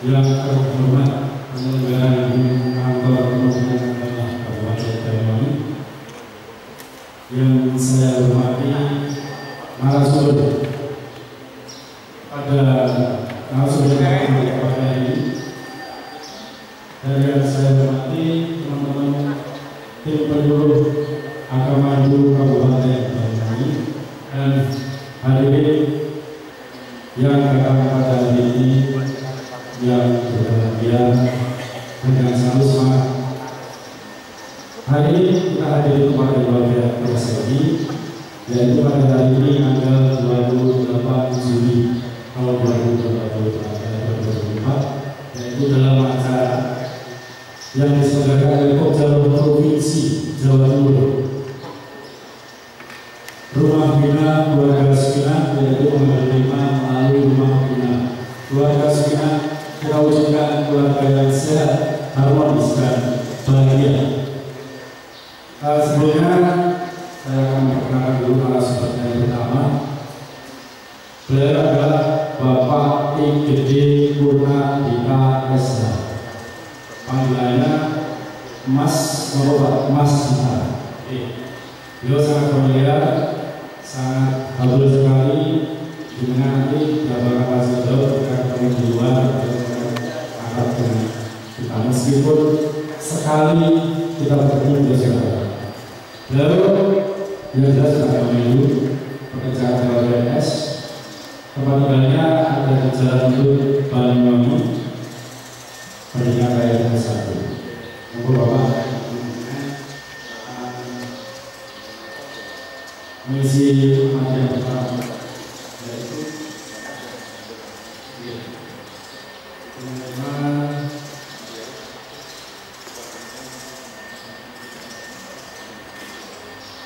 yang terhormat penyelenggara kantor pemilihan daerah Kabupaten Banyuwangi, yang saya hormati narasumber pada narasumber pada ini, dan yang saya hormati teman-teman tim penyuluh agama Hindu Kabupaten Banyuwangi dan hadirin yang datang pada hari ini, yang berbahagia dengan selalu semangat. Hari ini kita hadir kepada keluarga Persegi, yaitu pada hari ini tanggal 28 Juli tahun 2024, yaitu dalam acara yang diselenggarakan oleh Pokja Provinsi Jawa Timur, Rumah Bina Keluarga Sukina, yaitu menerima melalui Rumah Bina Keluarga Sukina. Kita wujudkan keluarga yang sehat, harmonis, dan bahagia. Sebelumnya saya akan memperkenalkan dulu narasumber yang pertama. Beliau adalah Bapak IGD Purnadita SH, panggilannya Mas Dita. Beliau sangat familiar, sangat halus sekali dengan nanti Bapak Kasih Jauh ketika ketemu di luar akan dengan kita, meskipun sekali kita bertemu di sekolah. Lalu dia jelas akan menuju pekerjaan PLNS, tempat tinggalnya ada di Jalan Hidup Banyuwangi, Pendidikan Raya 1. Untuk Bapak mengisi materi yang pertama, yaitu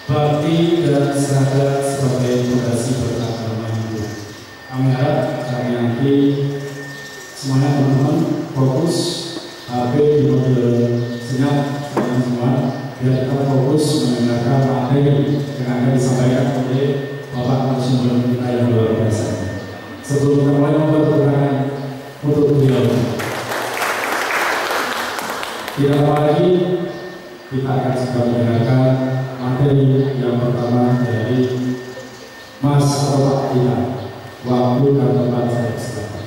bakti dan seragam sebagai fondasi beragama Hindu. Kami harap kami nanti semuanya teman-teman fokus HP di model senyap semua, biar kita fokus mendengarkan materi yang akan disampaikan oleh Bapak narasumber kita yang luar biasa. Sebelum kita mulai memperkenalkan untuk beliau, tidak lama lagi kita akan segera mendengarkan materi yang pertama dari Mas Bapak kita. Waktu dan tempat saya silakan.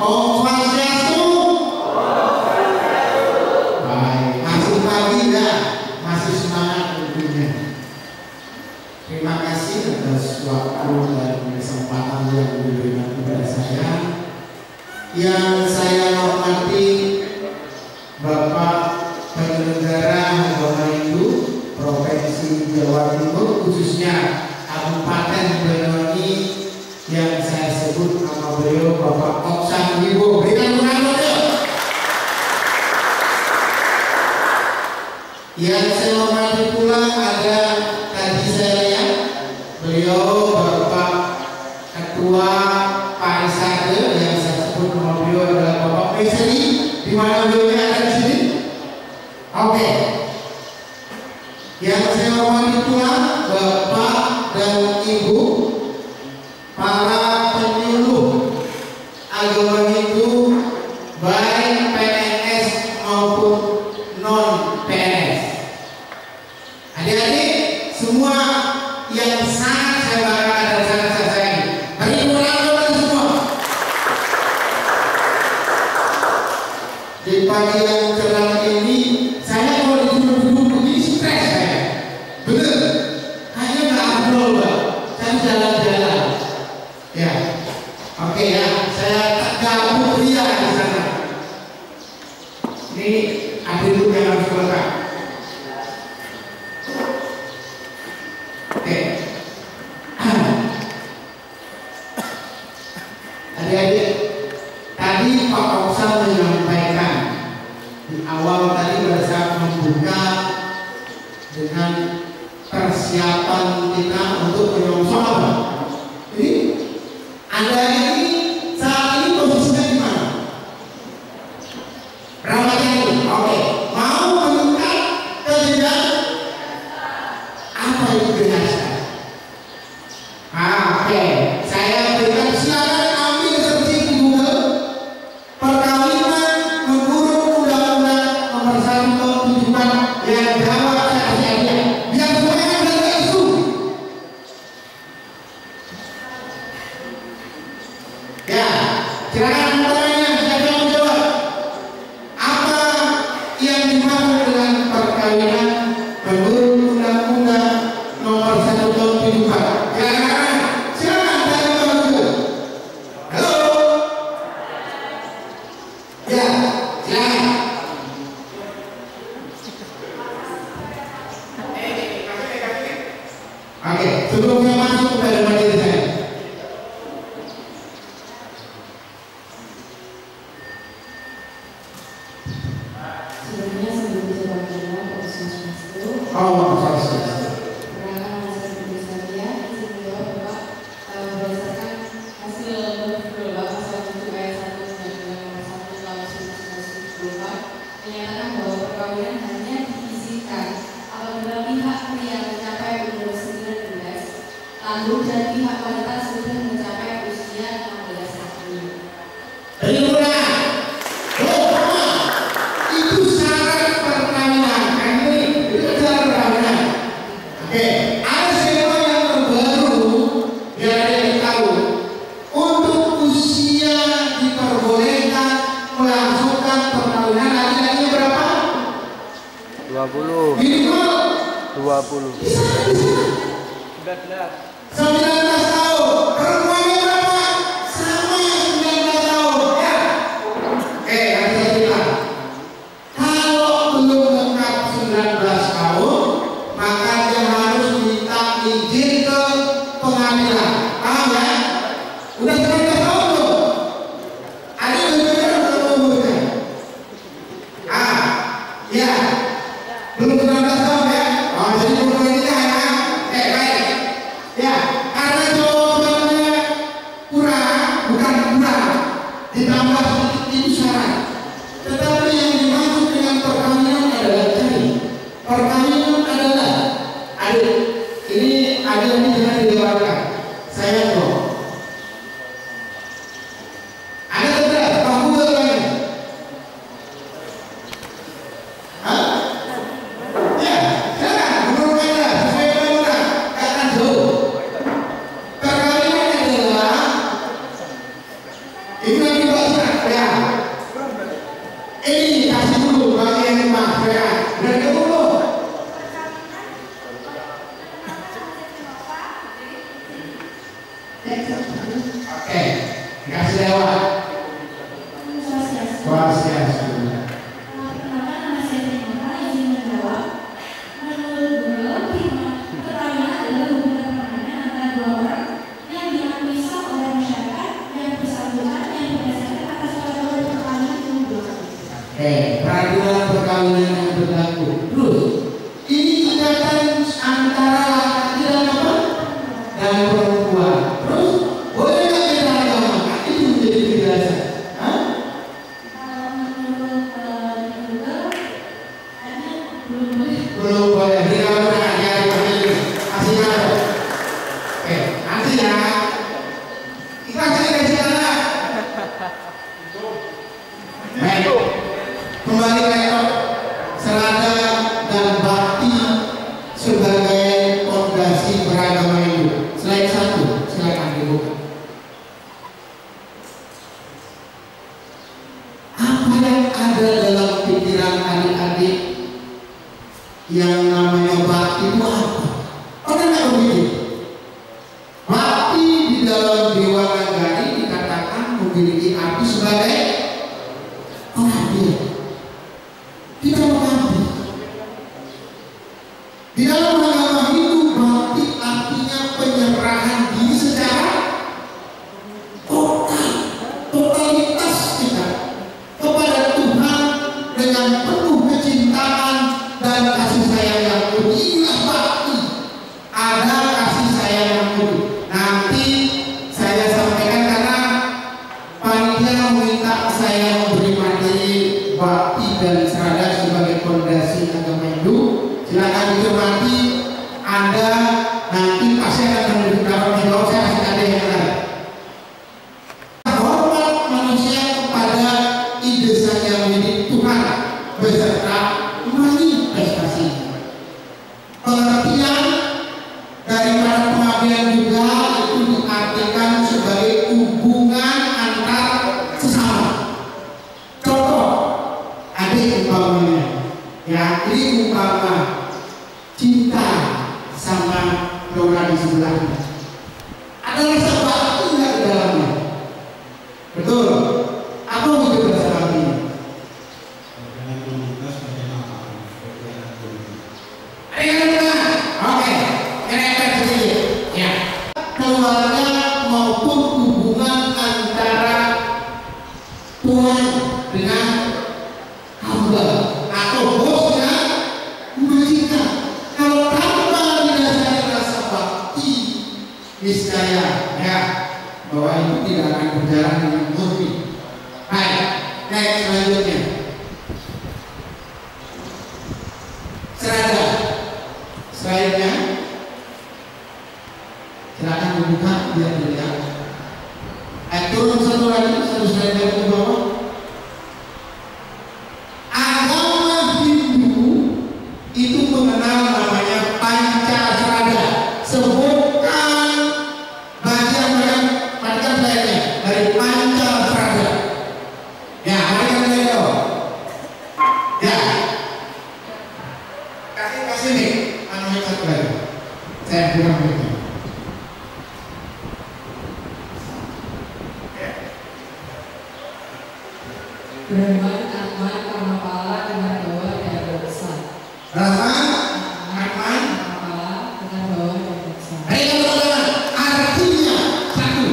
Om Swastiastu. Baik, masih pagi dah, masih semangat tentunya. Terima kasih atas waktu dan kesempatan yang diberikan kepada saya. Yang saya hormati Bapak penyelenggara agama Hindu Provinsi Jawa Timur, khususnya Kabupaten Banyuwangi, yang saya sebut nama beliau Bapak Oksan Wibowo. Berikan pengakuan beliau. Yang saya hormati pula ada tadi saya lihat beliau Bapak Ketua Parisade, yang saya sebut nama beliau adalah Bapak Mesri. Di mana beliau ada di sini? Oke. Yang saya hormati pula Bapak dan Ibu para penyuluh agama Hindu, baik PNS maupun non PNS. Adik-adik semua yang sangat saya banggakan dan sangat saya sayangi. Beri pengakuan semua. Di pagi yang cerah ini, saya kalau duduk begini stres saya. Bener, hanya nggak abdul, Pak. Saya jalan-jalan. Ya, oke ya. Saya gabung ria di sana. Ini adik yang harus berkah. Oke. Adik-adik, tadi Pak Oksan menyampaikan di awal tadi pada saat membuka dengan persiapan kita untuk menyongsong apa? Ini Anda ini saat ini posisinya di mana? Ramadan ini, oke. Mau meningkat ke jenjang apa itu jenjang? Oke. Saya berikan silakan ambil seperti Google Sebelum saya masuk kepada materi saya. Sebelumnya sebelum dijalankan proses itu. Oh, proses. Dan pihak wanita sudah mencapai usia 16 tahun. Itu syarat perkawinan. Itu syarat perkawinan. Oke, ada skema yang terbaru biar ada tahu. Untuk usia diperbolehkan melangsungkan perkawinan laki-lakinya berapa? 20. Minimal 20. 19 tahun. Perempuannya berapa? Sama 19 tahun. Ya. Oke, nanti saya bilang. Kalau belum lengkap 19 tahun, maka dia harus minta izin ke pengadilan. Paham ya? Udah 19 tahun belum? Ada yang berbeda dengan umurnya. Ya. Belum 19 tahun ya? Oh, jadi belum nikah ya? Baik. Ya, karena jawabannya kurang, bukan kurang, ditambah sedikit itu syarat. Tetapi yang dimaksud dengan perkawinan adalah tadi. Perkawinan adalah adik. Ini adik ini jangan dilewatkan. Saya tahu. Ada tidak? Kamu berani? Hah? Ya, jangan. Menurut Anda, sesuai dengan orang, katakan jauh. Perkawinan adalah itu yang dibaca ya. Ini kasih dulu bagi yang rumah ya. Dan dulu. Oke, kasih lewat. Swastiastu. Peraturan perkawinan yang berlaku. Terus, ini ikatan antara laki dan apa? Dan perempuan. Terus, boleh nggak beda agama? Itu menjadi penjelasan. Hah? Belum boleh. Beri kamu ajar ini. Kasih tahu. Oke, nanti ya. Kita kasih jalan. Kembali ke serada dan bakti sebagai fondasi beragama itu. Slide 1, silakan dibuka. Apa yang ada dalam pikiran adik-adik yang namanya bakti itu apa? Pernah nggak begitu? Bakti di dalam Dewa Nagari dikatakan memiliki arti sebagai pengabdian. Kita mengabdi. Di dalam agama Hindu, bakti artinya penyerahan diri secara total, totalitas kita kepada Tuhan dengan penuh kecintaan dan kasih sayang yang penuh. Inilah bakti. Ada kasih sayang yang penuh. Nanti saya sampaikan karena panitia meminta saya memberi materi bakti dan serada sebagai fondasi agama Hindu. Silakan dicermati. Anda nanti pasti akan mendapat jawab. Saya kasih ada yang lain. Hormat manusia kepada ide saja milik Tuhan beserta manifestasinya. Pengertian daripada pengabdian juga itu diartikan sebagai hubungan antar sesama. Contoh, adik umpamanya, ya ini umpama cinta sama Nora di sebelahnya. Ada rasa bakti nggak di dalamnya? Betul. Apa wujud rasa bakti? Ada yang benar? Oke, kira-kira sedikit. tuan dengan hamba atau bos dengan majikan. Kalau tanpa didasari rasa bakti, niscaya ya bahwa itu tidak akan berjalan dengan murni. Baik, next selanjutnya. Serada. Slide-nya. Silakan dibuka biar dilihat. Turun satu lagi, satu slide lagi ke bawah. Agama Hindu itu mengenal namanya Pancasrada. Sebutkan bagian-bagian perhatikan slide-nya dari Pancasrada. Ya, perhatikan slide dong. Ya. Kasih nih, headset lagi. Saya bilang begitu. Brahman, Atman, Kamapala, Kanarbawa, dan Doksa. Brahman, Atman, Kamapala, Kanarbawa, dan Doksa. ayo teman-teman, artinya satu.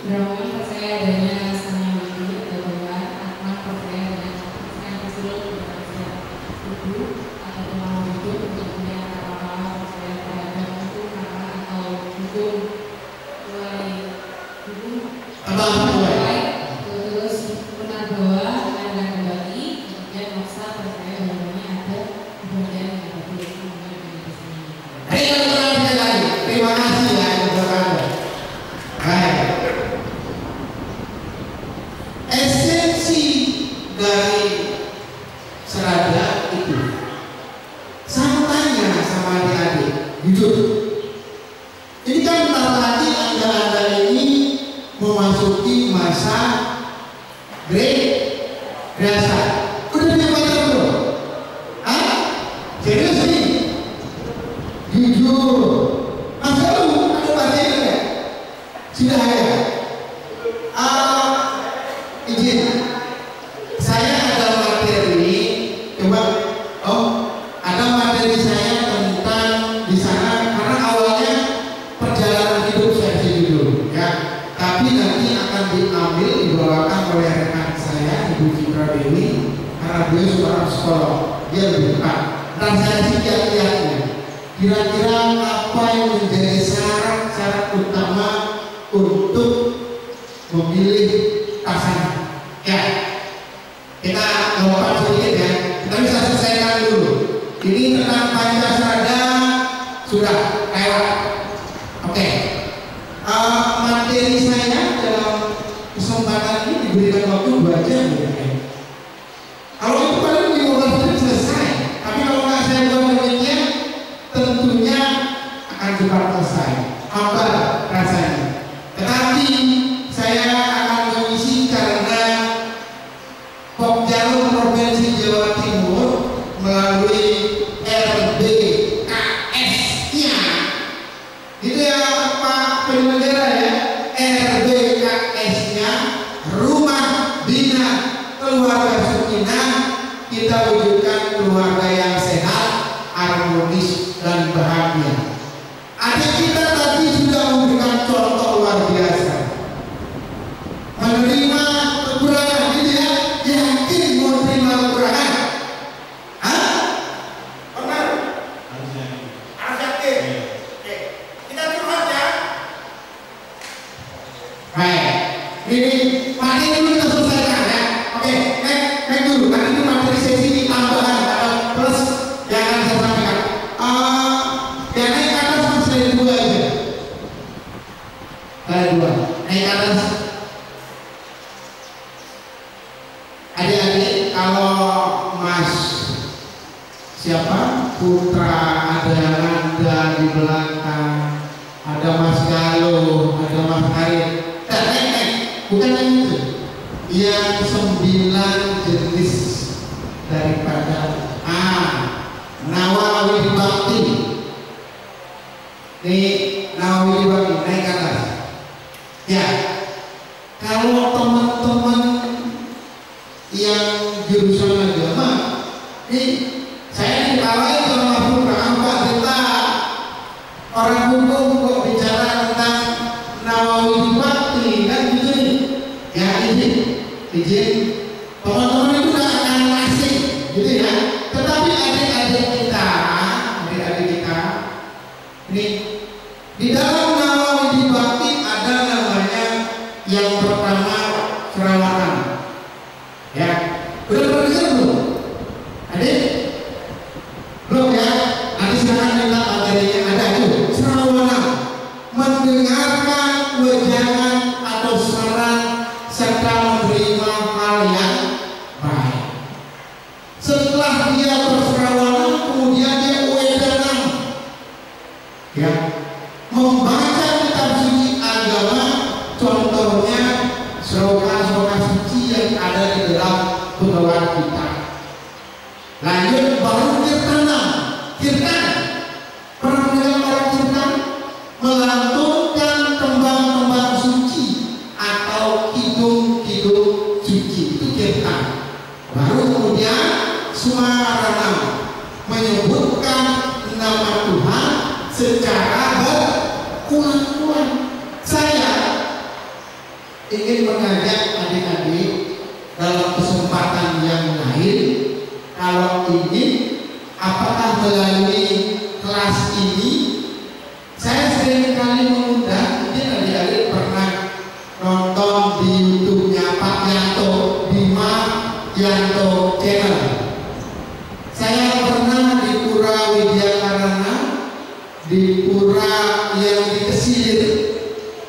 Brahman percaya adanya Sang Yang Widi atau Tuhan. Atman percaya dengan yang keseluruh manusia hidup atau Tuhan hidup. Kemudian Kamapala percaya terhadap hukum karma atau hukum mulai hukum mulai terus Kanarbawa dan kembali. Kemudian Doksa percaya bahwanya ada kemudian yang berbeda kemudian di sini. Ayo teman-teman sekali lagi. Terima kasih ya untuk Anda. Baik. Esensi dari serada itu. Saya tanya sama adik-adik, jujur. Ini kan bentar lagi Anda ini memasuki masa dewasa. Udah punya pacar belum? Hah? Serius nih? Jujur. Masa lu ada pacarnya nggak? Sudah ada. Izin. Saya ada materi. Coba. Ada materi saya tentang di sana karena awalnya perjalanan hidup saya judul ya. Tapi nanti akan diambil dibawakan oleh rekan saya Ibu Citra Dewi karena beliau seorang psikolog, dia lebih dekat. Dan saya sih lihat-lihatnya. Kira-kira apa yang menjadi syarat-syarat utama untuk memilih pasangan? Ya, kita lompat sedikit ya. Kita bisa selesaikan dulu. Ini tentang Pancasrada sudah lewat. Oke. Materi saya dalam kesempatan ini diberikan waktu 2 jam ya. Kalau itu paling 15 menit selesai. Tapi kalau nggak saya buat demikian, tentunya akan cepat selesai. Apa rasanya? Tetapi saya akan mengisi karena Pokjalur Provinsi Jawa Timur melalui RBKS-nya. Itu ya Pak penyelenggara ya. RBKS-nya Rumah Bina Keluarga Sakinah, kita wujudkan keluarga yang sehat, harmonis dan bahagia. Adik kita tadi sudah memberikan contoh luar biasa. Menerima kekurangan gitu ya, yakin mau terima kekurangan? Hah? Benar? Harus yakin. Oke, kita curhat ya. Baik, ini materi dulu kita selesaikan ya. Oke, naik dulu. Karena ini materi sesi ini tambahan atau plus yang akan saya sampaikan. Yang naik ke atas cuma slide 2 aja. Slide 2. Naik ke atas. Adik-adik, kalau Mas siapa? Putra, ada Nanda di belakang, ada Mas Galuh, ada Mas Arif. Naik. Bukan yang itu. Yang 9 jenis daripada Nawawi Bakti. Ini Nawawi Bakti, naik ke atas. Ya, kalau teman-teman yang jurusan agama, ini saya dikawai sama Mas Putra, Pak kita orang hukum kok bicara tentang Nawawi Bakti kan gitu nih. Ya ini izin teman-teman itu gak akan asing gitu ya. Tetapi adik-adik kita ini di dalam nama Widi Bakti ada namanya yang pertama serawanan. Ya, udah pernah dengar belum? Adik? Belum ya? Nanti silakan minta materinya ada itu. Serawanan, mendengarkan wejangan atau saran serta menerima hal yang baik. Setelah dia berserawanan, kemudian dia wejangan, ya, membaca kitab suci agama, contohnya slogan-slogan suci yang ada di dalam pegawai kita. Lanjut baru kirtanan. Kirtan, pernah mendengar orang kirtan? Melantunkan tembang-tembang suci atau kidung-kidung suci, itu kirtan. Baru kemudian sumarana, menyebutkan nama Tuhan secara berulang-ulang. Saya ingin mengajak adik-adik dalam kesempatan yang lain, kalau ingin, apakah melalui kelas ini, saya sering kali mengundang, mungkin adik-adik pernah nonton di YouTube-nya Pak Yanto, Bima Yanto Channel. Saya pernah di Pura Widyakarana, di pura yang di Kesir,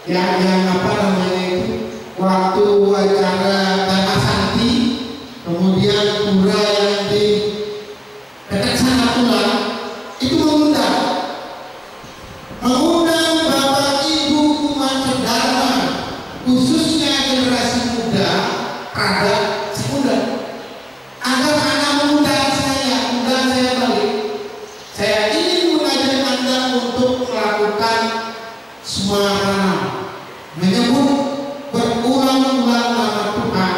yang apa namanya itu, waktu acara Dharma Santi, kemudian pura yang di dekat sana pula, itu mengundang Bapak Ibu umat Dharma, khususnya generasi muda, ada semudah agar anak muda saya, balik. Saya ingin mengajak Anda untuk melakukan sumarana, menyebut berulang-ulang nama Tuhan.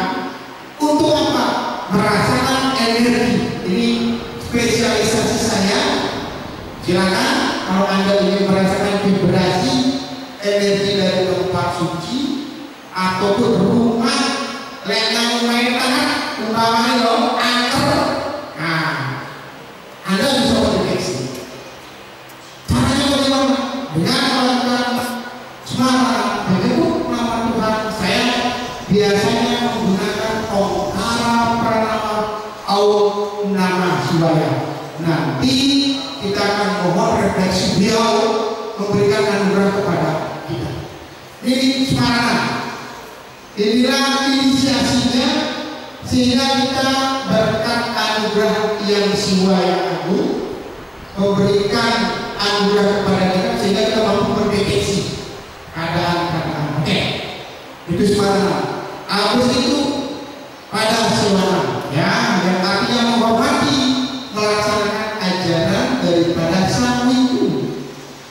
Untuk apa? Merasakan energi. Ini spesialisasi saya. Silakan kalau Anda ingin merasakan vibrasi energi dari tempat suci ataupun rumah lengang main tanah, umpamanya loh angker. Nah, Anda bisa mendeteksi. Caranya bagaimana? Dengan melakukan sumarana, menyebut nama Tuhan. Saya biasanya menggunakan Omkara Pranama Aum Nama Shivaya. Nanti kita akan mohon refleksi beliau memberikan anugerah kepada kita. Ini sumarana. Inilah inisiasinya, sehingga kita berkat anugerah yang siwa yang agung memberikan anugerah kepada kita, sehingga kita mampu mendeteksi keadaan-keadaan. Oke, itu sumarana. Habis itu pada siwana, ya, yang artinya menghormati, melaksanakan ajaran daripada sang wiku.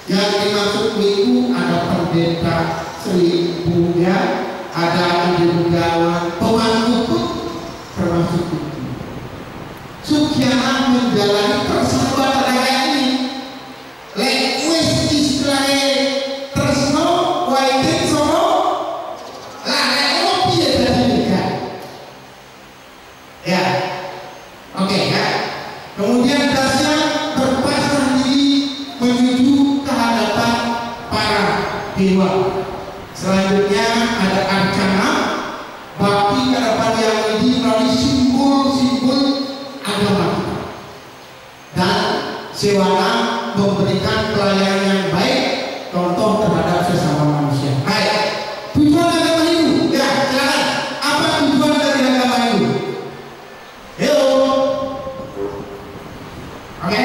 Yang dimaksud wiku ada pendeta Sri Buddha, ada Budawan, pemangku pun termasuk itu. Sukiana menjalani persahabatan kayak ini. Lek wis istilahnya tresno waiting sono, lah lek ngopi ya jadi nikah. Ya, oke ya. Kemudian dasnya berpasrah diri menuju kehadapan para dewa. Selanjutnya ada arcana, bakti kepada yang Widi melalui simbol-simbol agama kita. Dan sewana memberikan pelayanan yang baik, contoh terhadap sesama manusia. Baik, tujuan agama itu, ya silakan. Apa tujuan dari agama itu? Yo, oke,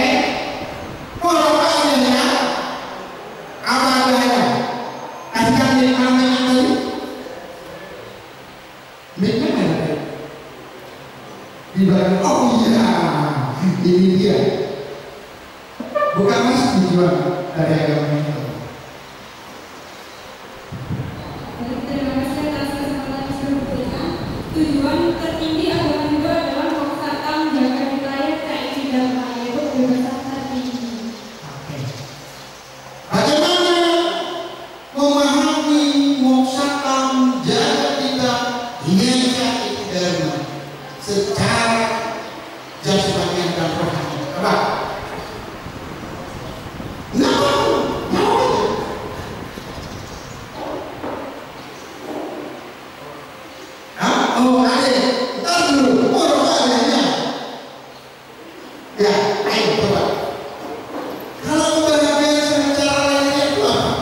pokoknya ya, apa adanya. Kasihkan di mana tadi? Mereka ada di barang. Oh iya, ini dia. Bukan mas tujuan dari agama itu. Terima kasih atas kesempatan yang sudah diberikan. Tujuan tertinggi agama Hindu adalah mengusahkan menjaga wilayah KII dan yaitu kebebasan tertinggi. Bagaimana memahami moksata menjaga kita, ini yang secara jasmani dan rohani. Coba. Nggak mau aja. Oh ada, ntar dulu, adanya. Ya, ayo coba. Kalau kebahagiaan secara lainnya itu apa?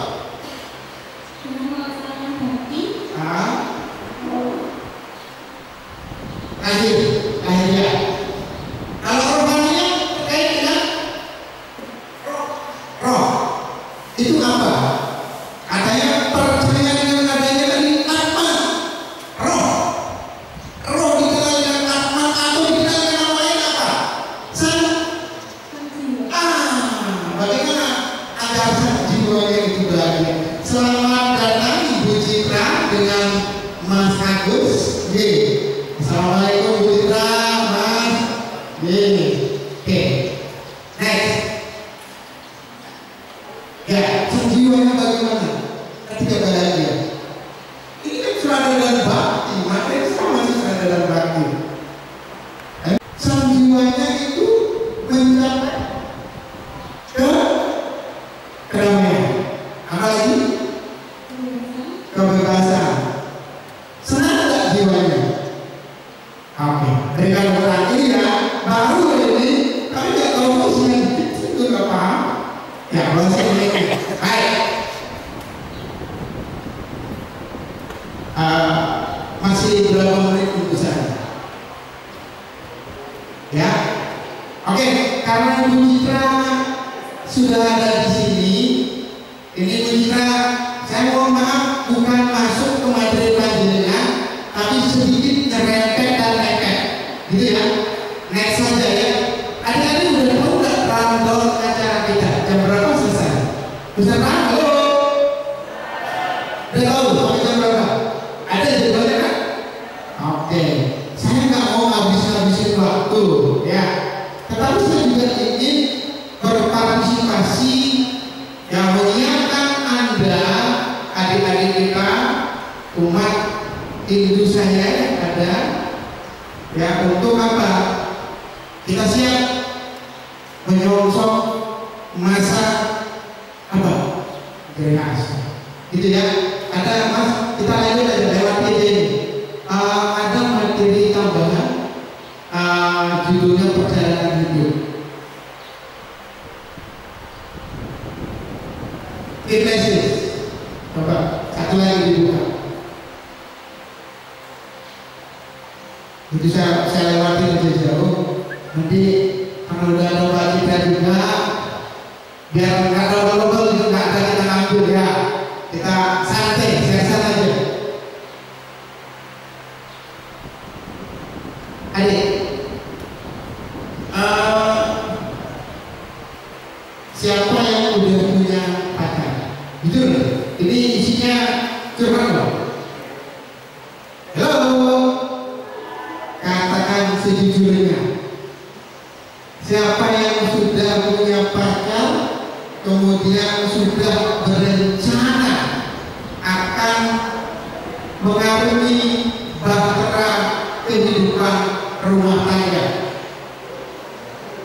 Dengan melaksanakan bakti. Lahirnya. Kalau rohaninya terkait dengan roh. Itu apa? Adanya percaya dengan adanya dari Atman. Roh dikenal dengan Atman atau dikenal dengan nama lain apa? Bagaimana agar jiwanya itu bahagia? Selamat datang Ibu Citra dengan Mas Agus. Assalamualaikum Bu Citra, Mas. Oke. Next. Ya, jiwanya bagaimana? Ketika bahagia. Ini kan sudah ada dalam bakti, materi sama masih ada dalam bakti. Jiwanya itu mencapai kedamaian. Apa lagi? Kebebasan. Senang tidak jiwanya? Oke, dengan Quran ini ya, baru ini, tapi nggak tahu fungsinya itu nggak paham. Ya, bahasa ini. Baik. Masih berapa menit untuk saya? Ya, oke. Karena Ibu Citra sudah ada di sini, ini Ibu Citra, saya mohon maaf bukan masuk ke materi panjenengan, tapi sedikit nyerempet dan lepet, gitu ya. Next saja ya. Adik-adik udah tahu nggak rundown acara kita jam berapa selesai? Bisa tahu? Udah tahu sampai jam berapa? Ada jadwalnya kan? Oke. Saya nggak mau habis-habisin waktu, ya. Tetapi saya juga ingin berpartisipasi yang mengingatkan Anda, adik-adik kita, umat Hindu saya yang ada, ya, untuk apa? Kita siap menyongsong masa apa? Generasi, gitu ya. Ada Mas, kita lanjut aja lewat ini. Ada materi tambahan, judulnya perjalanan hidup. Kinesis. Coba satu lagi dibuka. Itu saya lewati lebih jauh. Nanti kalau udah ada Mbak Citra juga, biar nggak double juga nggak ada kita ambil ya. Kita santai, saya aja. Adik, siapa yang udah punya pacar? Jujur, ini isinya curhat loh. Halo, katakan sejujurnya. Siapa yang sudah punya pacar, kemudian sudah berencana akan mengarungi bahtera kehidupan rumah tangga?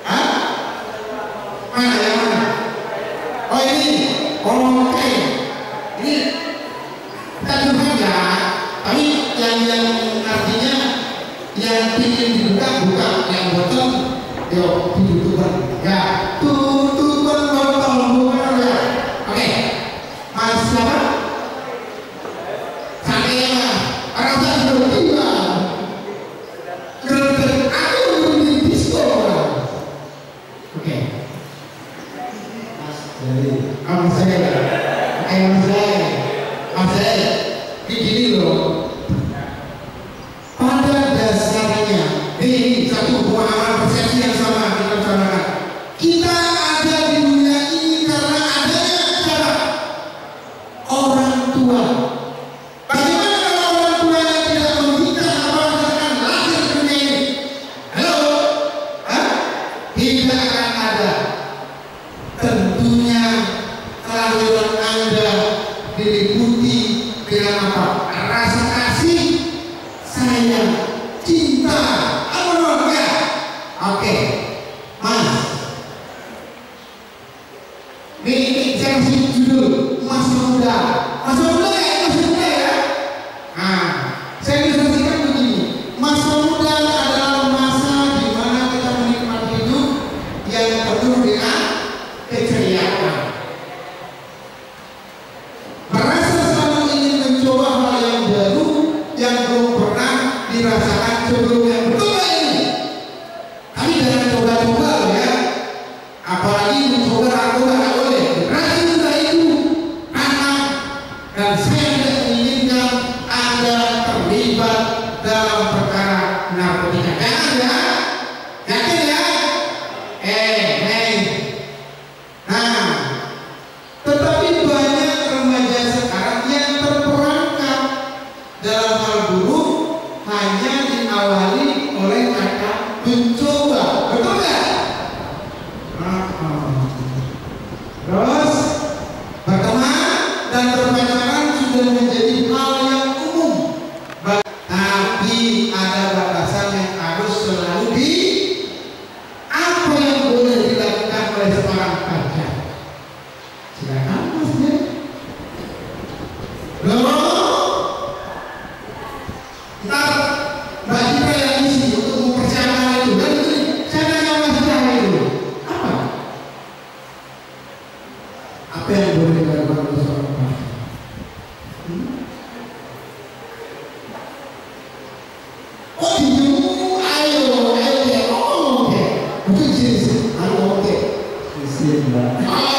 Hah? Mana yang mana? Oh ini, oke. Ini kita curhat ya, tapi yang artinya yang ingin dibuka buka, yang botol, yuk ditutupan. Ya, tutupan botol bukan ya. Oke, Mas siapa? Saya orang saya belum tiba. Geruduk aku di disco. Oke. Mas dari Mas saya. Ini gini loh. Pada dasarnya, ini satu pemahaman persepsi yang sama kita laksanakan. Kita ada Jangan ya, yakin ya? Nah, tetapi banyak remaja sekarang yang terperangkap dalam hal buruk hanya diawali oleh kata mencoba, betul nggak? Terus berteman dan berpacaran sudah menjadi hal yang umum, tapi ada batasan yang harus selalu di apa yang boleh dilakukan oleh seorang pacar. Silakan maksudnya. Ntar Mbak Citra yang isi untuk mempersiapkan itu. Dan itu saya tanya Mas Citra itu apa yang boleh dilakukan oleh seorang pacar? Oh dulu, ayo, oke. Mungkin sini, oke. Isi mbak.